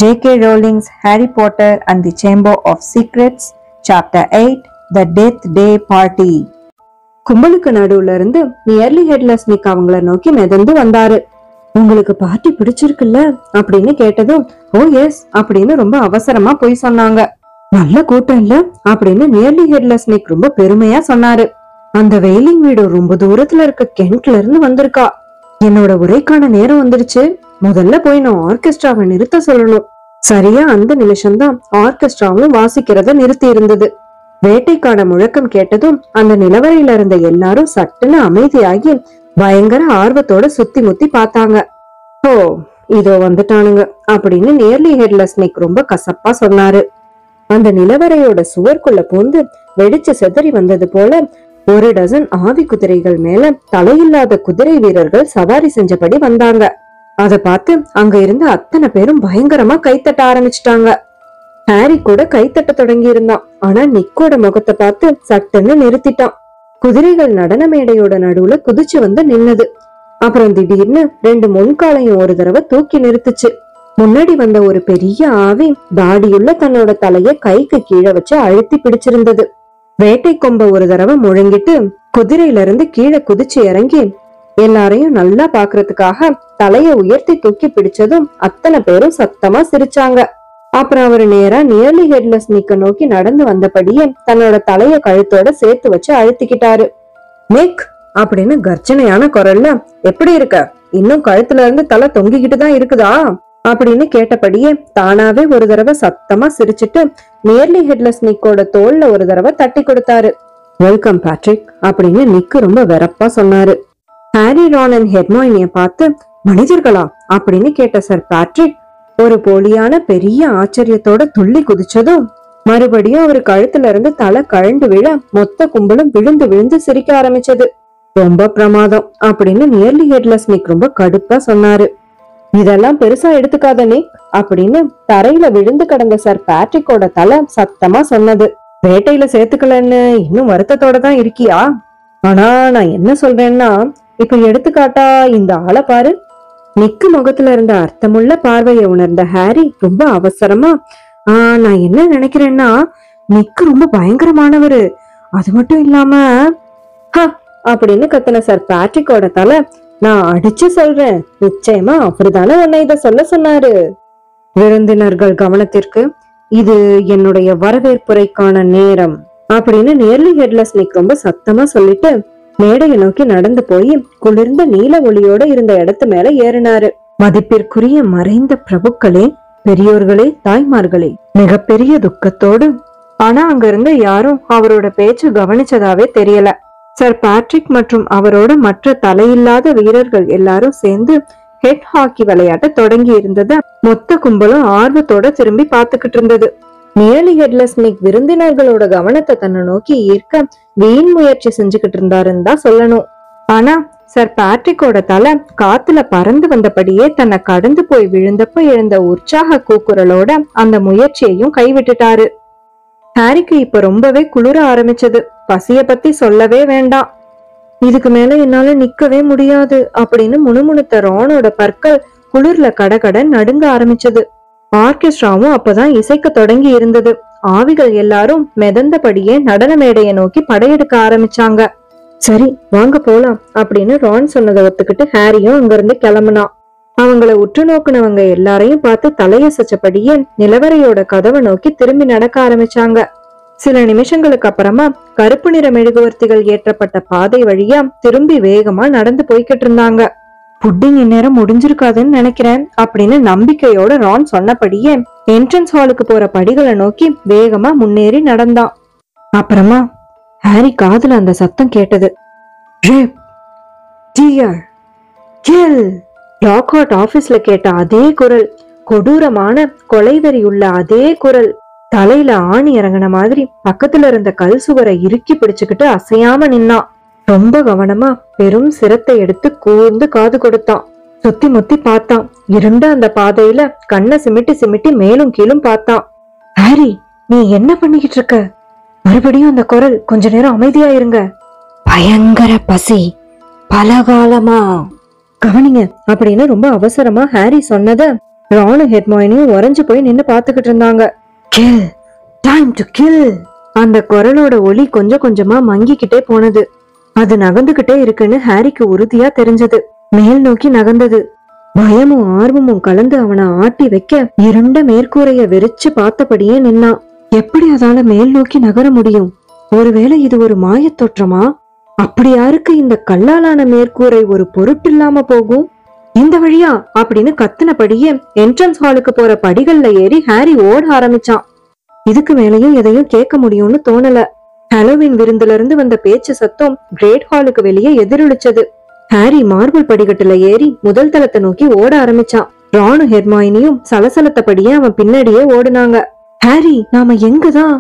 J.K. Rowling's Harry Potter and the Chamber of Secrets, Chapter 8, The Death Day Party. கும்பலுக்கு நடுவுல இருந்து nearly headless நிக் அவங்கள நோக்கி மிதந்து வந்தாரு. உங்களுக்கு பார்ட்டி பிடிச்சிருக்குல்ல அப்படின்னு கேட்டதும், ஓ எஸ் அப்படின்னு ரொம்ப அவசரமா போய் சொன்னாங்க. நல்ல கூட்டம் இல்ல அப்படின்னு நியர்லி ஹெட்லெஸ் நிக் ரொம்ப பெருமையா சொன்னாரு. அந்த வெயிலிங் வீடு ரொம்ப தூரத்துல இருக்க கென்ட்ல இருந்து வந்திருக்கா. என்னோட உரைக்கான நேரம் வந்துருச்சு. முதல்ல போய் நான் ஆர்கெஸ்ட்ராவை நிறுத்த சொல்லணும். சரியா அந்த நிமிஷம்தான் ஆர்கெஸ்ட்ராவும் வாசிக்கிறத நிறுத்தி இருந்தது. வேட்டைக்கான முழக்கம் கேட்டதும் அந்த நிலவரையில இருந்த எல்லாரும் சட்டுன்னு அமைதியாகி பயங்கர ஆர்வத்தோட சுத்தி முத்தி பார்த்தாங்க. ஓ இதோ வந்துட்டானுங்க அப்படின்னு நியர்லி ஹெட்லெஸ் நிக் ரொம்ப கசப்பா சொன்னாரு. அந்த நிலவரையோட சுவர்க்குள்ள பூந்து வெடிச்சு செதறி வந்தது போல ஒரு டசன் ஆவி குதிரைகள் மேல தலையில்லாத குதிரை வீரர்கள் சவாரி செஞ்சபடி வந்தாங்க. அத பார்த்து அங்க இருந்த அத்தனை பேரும் பயங்கரமா கைத்தட்ட ஆரம்பிச்சிட்டாங்க. ஹாரி கூட கைத்தட்ட தொடங்கி இருந்தான். ஆனா நிக்கோட முகத்தை பார்த்து சட்டுன்னு நிறுத்திட்டான். குதிரைகள் நடன மேடையோட நடுவுல குதிச்சு வந்து நின்னது. அப்புறம் திடீர்னு ரெண்டு முன்காலையும் ஒரு தடவை தூக்கி நிறுத்துச்சு. முன்னாடி வந்த ஒரு பெரிய ஆவி தாடியுள்ள தன்னோட தலைய கைக்கு கீழே வச்சு அழுத்தி பிடிச்சிருந்தது. வேட்டை கொம்ப ஒரு தடவை முழங்கிட்டு குதிரையில இருந்து கீழே குதிச்சு இறங்கி எல்லாரையும் நல்லா பாக்குறதுக்காக தலைய உயர்த்தி தூக்கி பிடிச்சதும் அத்தனை பேரும் சத்தமா சிரிச்சாங்க. அப்புறம் அவரு நேரா நியர்லி ஹெட்லெஸ் நிக்க நோக்கி நடந்து வந்தபடியே தன்னோட தலைய கழுத்தோட சேர்த்து வச்சு அழுத்திக்கிட்டாரு. நிக் அப்படின்னு கர்ஜனையான குரல்ல, எப்படி இருக்க? இன்னும் கழுத்துல இருந்து தலை தொங்கிக்கிட்டு தான் இருக்குதா அப்படின்னு கேட்டபடியே தானாவே ஒரு தடவை சத்தமா சிரிச்சுட்டு நியர்லி ஹெட்லெஸ் நிக்கோட தோல்ல ஒரு தடவை தட்டி கொடுத்தாரு. வெல்கம் பேட்ரிக் அப்படின்னு நிக்கு ரொம்ப வெறப்பா சொன்னாரு. ஹாரி, ரான் அண்ட் ஹெர்மைனிய பார்த்து, மனிதர்களா அப்படின்னு கேட்ட சர் பேட்ரிக் ஒரு போலியான பெரிய ஆச்சரியத்தோட துள்ளி குதிச்சதும் மறுபடியும் அவரு கழுத்துல இருந்து தலை கழண்டு விழ மொத்த கும்பலும் விழுந்து விழுந்து சிரிக்க ஆரம்பிச்சது. ரொம்ப பிரமாதம் அப்படின்னு நியர்லி ஹெட்லெஸ் நிக் ரொம்ப கடுப்பா சொன்னாரு. இதெல்லாம் பெருசா எடுத்துக்காத நிக் அப்படின்னு தரையில விழுந்து கிடந்த சர் பேட்ரிக்கோட தலை சத்தமா சொன்னது. வேட்டையில சேர்த்துக்கலன்னு இன்னும் வருத்தத்தோட தான் இருக்கியா? ஆனா நான் என்ன சொல்றேன்னா, இப்ப எடுத்துக்காட்டா இந்த ஆளை பாரு. நிக்கு முகத்துல இருந்த அர்த்தமுள்ள பார்வையை உணர்ந்த ஹாரி ரொம்ப அவசரமா, நான் என்ன நினைக்கிறேன்னா, நிக்கு ரொம்ப பயங்கரமானவரு. அது மட்டும் இல்லாம அப்படின்னு கத்துன சர் பேட்ரிக்கோட தலை, நான் அடிச்சு சொல்றேன், நிச்சயமா அவருதானே உன்னை இத சொல்ல சொன்னாரு. விருந்தினர்கள் கவனத்திற்கு, இது என்னுடைய வரவேற்புரைக்கான நேரம் அப்படின்னு நியர்லி ஹெட்லெஸ் நிக் ரொம்ப சத்தமா சொல்லிட்டு மேடையை நோக்கி நடந்து போய் குளிர்ந்த நீல ஒளியோட இருந்த இடத்து மேல ஏறினாரு. மதிப்பிற்குரிய மறைந்த பிரபுக்களே, பெரியோர்களே, தாய்மார்களே, மிகப்பெரிய துக்கத்தோடு, ஆனா அங்க இருந்த யாரும் அவரோட பேச்சு கவனிச்சதாவே தெரியல. சர் பேட்ரிக் மற்றும் அவரோட மற்ற தலையில்லாத வீரர்கள் எல்லாரும் சேர்ந்து ஹெட் ஹாக்கி விளையாட்ட தொடங்கி இருந்தது. மொத்த கும்பலும் ஆர்வத்தோட திரும்பி பாத்துக்கிட்டு இருந்தது. நியர்லி ஹெட்லெஸ் நிக் விருந்தினர்களோட கவனத்தை தன்னை நோக்கி ஈர்க்க வீண் முயற்சி செஞ்சுக்கிட்டு இருந்தாருன்னு தான் சொல்லணும். ஆனா சர் பேட்ரிக்கோட தலை காத்துல பறந்து வந்தபடியே தன்னை கடந்து போய் விழுந்தப்ப எழுந்த உற்சாக கூக்குரலோட அந்த முயற்சியையும் கைவிட்டுட்டாரு. ஹாரிக்கு இப்ப ரொம்பவே குளிர ஆரம்பிச்சது. பசிய பத்தி சொல்லவே வேண்டாம். இதுக்கு மேல என்னால நிக்கவே முடியாது அப்படின்னு முணுமுணுத்த ரானோட பற்கள் குளிர்ல கடகட நடுங்க ஆரம்பிச்சது. ஆர்கெஸ்ட்ராவும் அப்பதான் இசைக்க தொடங்கி இருந்தது. ஆவிகள் எல்லாரும் மிதந்தபடியே நடன மேடையை நோக்கி படையெடுக்க ஆரம்பிச்சாங்க. சரி வாங்க போலாம் அப்படின்னு ரான் சொன்னதை ஒத்துக்கிட்டு ஹாரியும் அங்கிருந்து கிளம்புனான். அவங்கள உற்று நோக்குனவங்க எல்லாரையும் பார்த்து தலையசைச்சபடியே நிலவரையோட கதவை நோக்கி திரும்பி நடக்க ஆரம்பிச்சாங்க. சில நிமிஷங்களுக்கு அப்புறமா கருப்பு நிற மெழுகுவர்த்திகள் ஏற்றப்பட்ட பாதை வழியா திரும்பி வேகமா நடந்து போய்கிட்டு இருந்தாங்க. புட்டிங் இந்நேரம் முடிஞ்சிருக்காதுன்னு நினைக்கிறேன் அப்படின்னு நம்பிக்கையோட ரான் சொன்னபடியே என்ட்ரன்ஸ் ஹாலுக்கு போற படிகளை நோக்கி வேகமா முன்னேறி நடந்தான். அப்புறமா ஹாரி காதுல அந்த சத்தம் கேட்டது. லாக்ஹார்ட் ஆபீஸ்ல கேட்ட அதே குரல், கொடூரமான கொலைவெறி உள்ள அதே குரல். தலையில ஆணி இறங்கின மாதிரி பக்கத்துல இருந்த கல் சுவரை இறுக்கி பிடிச்சுக்கிட்டு அசையாம நின்னான். ரொம்ப கவனமா பெரும் சிரத்தை எடுத்து கூர்ந்து காது கொடுத்தான். சுத்தி முத்தி பார்த்தான். இருண்ட அந்த பாதையில கண்ணை சிமிட்டி சிமிட்டி மேலும் கீழும் பார்த்தான். ஹாரி, நீ என்ன பண்ணிக்கிட்டு இருக்க? மறுபடியும் அந்த குரல், கொஞ்ச நேரம் அமைதியா இருங்க. பயங்கர பசி, பலகாலமா கவனிங்க அப்படின்னு ரொம்ப அவசரமா ஹாரி சொன்னத ரானும் ஹெர்மாயினியும் உறைஞ்சு போய் நின்னு பாத்துக்கிட்டு இருந்தாங்க. Kill, time to kill. அந்த குரலோட ஒலி கொஞ்சம் கொஞ்சமா மங்கிக்கிட்டே போனது. அது நகர்ந்துகிட்டே இருக்குன்னு ஹாரிக்கு உறுதியா தெரிஞ்சது. மேல் நோக்கி நகர்ந்தது. பயமும் ஆர்வமும் கலந்து அவனை ஆட்டி வைக்க இருண்ட மேற்கூரைய வெறிச்சு பார்த்தபடியே நின்னான். எப்படி அதால மேல் நோக்கி நகர முடியும்? ஒருவேளை இது ஒரு மாயத் தோற்றமா? அப்படி யாருக்கு இந்த கல்லாலான மேற்கூரை ஒரு பொருட்டில்லாம போகும்? இந்த வழியா அப்படின்னு கத்துனபடியே என்ட்ரன்ஸ் ஹாலுக்கு போற படிகள்ல ஏறி ஹாரி ஓட ஆரம்பிச்சான். இதுக்கு மேலையும் எதையும் கேட்க முடியும்னு தோணல. ஹாலோவின் விருந்துல இருந்து வந்த பேச்சு சத்தம் கிரேட் ஹாலுக்கு வெளியே எதிரொலிச்சது. ஹாரி மார்பிள் படிக்கட்டுல ஏறி முதல் தளத்தை நோக்கி ஓட ஆரம்பிச்சான். ரானும் ஹெர்மாயினியும் சலசலத்தபடியே அவன் பின்னாடியே ஓடுனாங்க. ஹாரி, நாம எங்கதான்?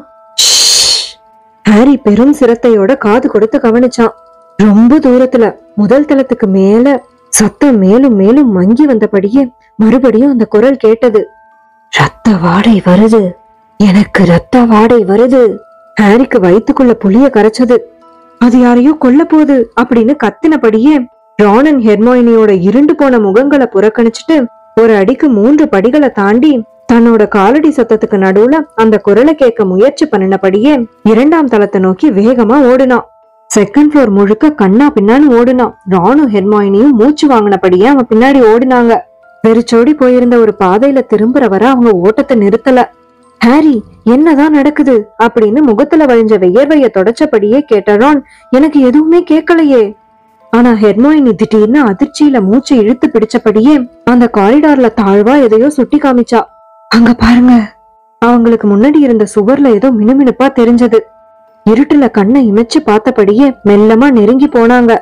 ஹாரி பெரும் சிரத்தையோட காது கொடுத்து கவனிச்சான். ரொம்ப தூரத்துல முதல் தளத்துக்கு மேல சத்தம் மேலும் மேலும் மங்கி வந்தபடியே மறுபடியும் அந்த குரல் கேட்டது. ரத்த வாடை வருது, எனக்கு ரத்த வாடை வருது. ஹாரிக்கு வயிற்றுக்குள்ள புளிய கரைச்சது. அது யாரையோ கொல்ல போகுது அப்படின்னு கத்தினபடியே ரான் அண்ட் ஹெர்மாயினியோட இருண்டு போன முகங்களை புறக்கணிச்சுட்டு ஒரு அடிக்கு 3 படிகளை தாண்டி தன்னோட காலடி சத்தத்துக்கு நடுவுல அந்த குரலை கேட்க முயற்சி பண்ணினபடியே 2ஆம் தளத்தை நோக்கி வேகமா ஓடுனான். செகண்ட் ஃப்ளோர் முழுக்க கண்ணா பின்னான்னு ஓடுனான். ரானும் ஹெர்மாயினியும் மூச்சு வாங்கினபடியே அவன் பின்னாடி ஓடினாங்க. வெறிச்சோடி போயிருந்த ஒரு பாதையில திரும்புற வர அவங்க ஓட்டத்தை நிறுத்தல. ஹாரி, என்னதான் நடக்குது அப்படின்னு முகத்துல வழிஞ்ச வியர்வைய தொடச்சபடியே கேட்ட ரான், எனக்கு எதுவுமே கேட்கலையே. ஆனா ஹெர்மாயினி திடீர்னு அதிர்ச்சியில மூச்சை இழுத்து பிடிச்சபடியே அந்த காரிடார்ல தாழ்வா எதையோ சுட்டி காமிச்சா. அங்க பாருங்க. அவங்களுக்கு முன்னாடி இருந்த சுவர்ல ஏதோ மினுமினுப்பா தெரிஞ்சது. இருட்டுல கண்ணை இமைச்சு பார்த்தபடியே மெல்லமா நெருங்கி போனாங்க.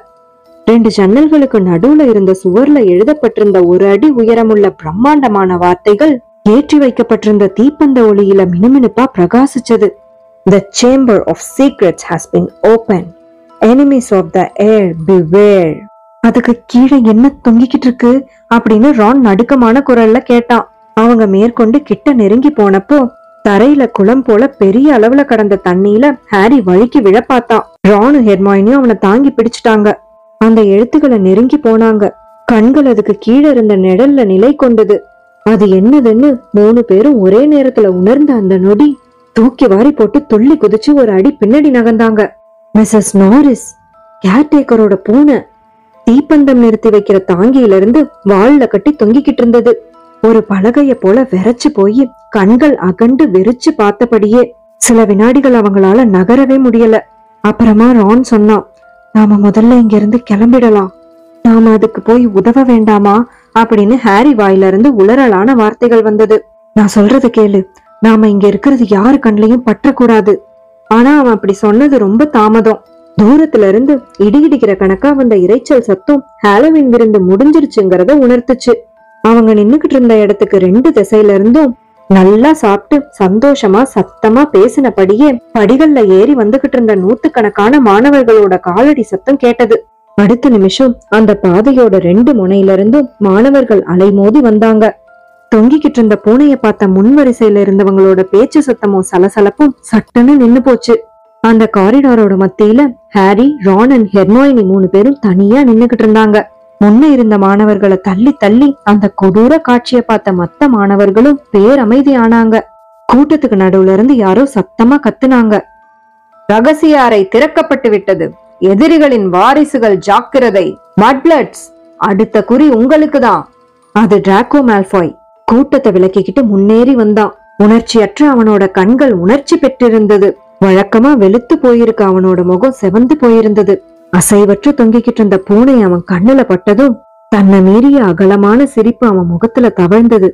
2 ஜன்னல்களுக்கு நடுவுல இருந்த சுவர்ல எழுதப்பட்டிருந்த 1 அடி உயரமுள்ள பிரம்மாண்டமான வார்த்தைகள் ஏற்றி வைக்கப்பட்டிருந்த தீப்பந்த ஒளியில மினுமினுப்பா பிரகாசிச்சது. The chamber of secrets has been opened. Enemies of the air beware. அதுக்கு கீழே என்ன தொங்கிக்கிட்டு இருக்கு அப்படின்னு ரான் நடுக்கமான குரல்ல கேட்டான். அவங்க மேற்கொண்டு கிட்ட நெருங்கி போனப்போ தரையில குளம் போல பெரிய அளவுல கடந்த தண்ணியில ஹாரி வழுக்கி விழ பார்த்தான். ரானும் ஹெர்மாயினியும் அவனை தாங்கி பிடிச்சிட்டாங்க. அந்த எழுத்துக்களை நெருங்கி போனாங்க. கண்கள் அதுக்கு கீழே இருந்த நிழல்ல நிலை கொண்டது. அது என்னதுன்னு 3 பேரும் ஒரே நேரத்துல உணர்ந்த அந்த நொடி தூக்கி வாரி போட்டு துள்ளி குதிச்சு ஒரு அடி பின்னாடி நகர்ந்தாங்க. மிஸ்ஸஸ் நாரிஸ், கேர்டேக்கரோட பூனை, தீப்பந்தம் நிறுத்தி வைக்கிற தாங்கியில இருந்து வாள்ல கட்டி தொங்கிக்கிட்டு இருந்தது. ஒரு பலகைய போல வெறச்சு போய் கண்கள் அகண்டு வெறிச்சு பார்த்தபடியே சில வினாடிகள் அவங்களால நகரவே முடியல. அப்புறமா ரான் சொன்னான், நாம முதல்ல இங்க இருந்து கிளம்பிடலாம். நாம அதுக்கு போய் உதவ வேண்டாமா அப்படின்னு ஹாரி வாயில இருந்து உளறலான வார்த்தைகள் வந்தது. நான் சொல்றது கேளு, நாம இங்க இருக்கிறது யாரு கண்லையும் பற்றக்கூடாது. ஆனா அவன் அப்படி சொன்னது ரொம்ப தாமதம். தூரத்துல இருந்து இடிக்கிற கணக்கா வந்த இரைச்சல் சத்தம் ஹாலோவின் விருந்து முடிஞ்சிருச்சுங்கிறத உணர்த்துச்சு. அவங்க நின்னுகிட்டு இருந்த இடத்துக்கு 2 திசையில இருந்தும் நல்லா சாப்பிட்டு சந்தோஷமா சத்தமா பேசினபடியே படிகள்ல ஏறி வந்துகிட்டு இருந்த 100கணக்கான மாணவர்களோட காலடி சத்தம் கேட்டது. அடுத்த நிமிஷம் அந்த பாதையோட 2 முனையில இருந்தும் மாணவர்கள் அலைமோதி வந்தாங்க. தொங்கிக்கிட்டு இருந்த பூனைய பார்த்த முன்வரிசையில இருந்தவங்களோட பேச்சு சத்தமும் சலசலப்பும் சட்டுன்னு நின்னு போச்சு. அந்த காரிடாரோட மத்தியில ஹாரி, ரான் அண்ட் ஹெர்மாயினி 3 பேரும் தனியா நின்னுகிட்டு இருந்தாங்க. முன்ன இருந்த மாணவர்களை தள்ளி தள்ளி அந்த கொடூர காட்சிய பார்த்த மத்த மாணவர்களும் பேரமைதி ஆனாங்க. கூட்டத்துக்கு நடுவுல இருந்து யாரோ சத்தமா கத்துனாங்க. ரகசிய அறை திறக்கப்பட்டு விட்டது. எதிரிகளின் வாரிசுகள் ஜாக்கிரதை. மட்பிளட்ஸ், அடுத்த குறி உங்களுக்கு தான். அது டிராக்கோ மால்ஃபாய். கூட்டத்தை விலக்கிக்கிட்டு முன்னேறி வந்தான். உணர்ச்சியற்ற அவனோட கண்கள் உணர்ச்சி பெற்றிருந்தது. வழக்கமா வெளுத்து போயிருக்க அவனோட முகம் செவந்து போயிருந்தது. அசைவற்று தொங்கிக்கிட்டு இருந்த பூனை அவன் கண்ணுல பட்டதும் தன்னை மீறிய அகலமான சிரிப்பு அவன் முகத்துல தவழ்ந்தது.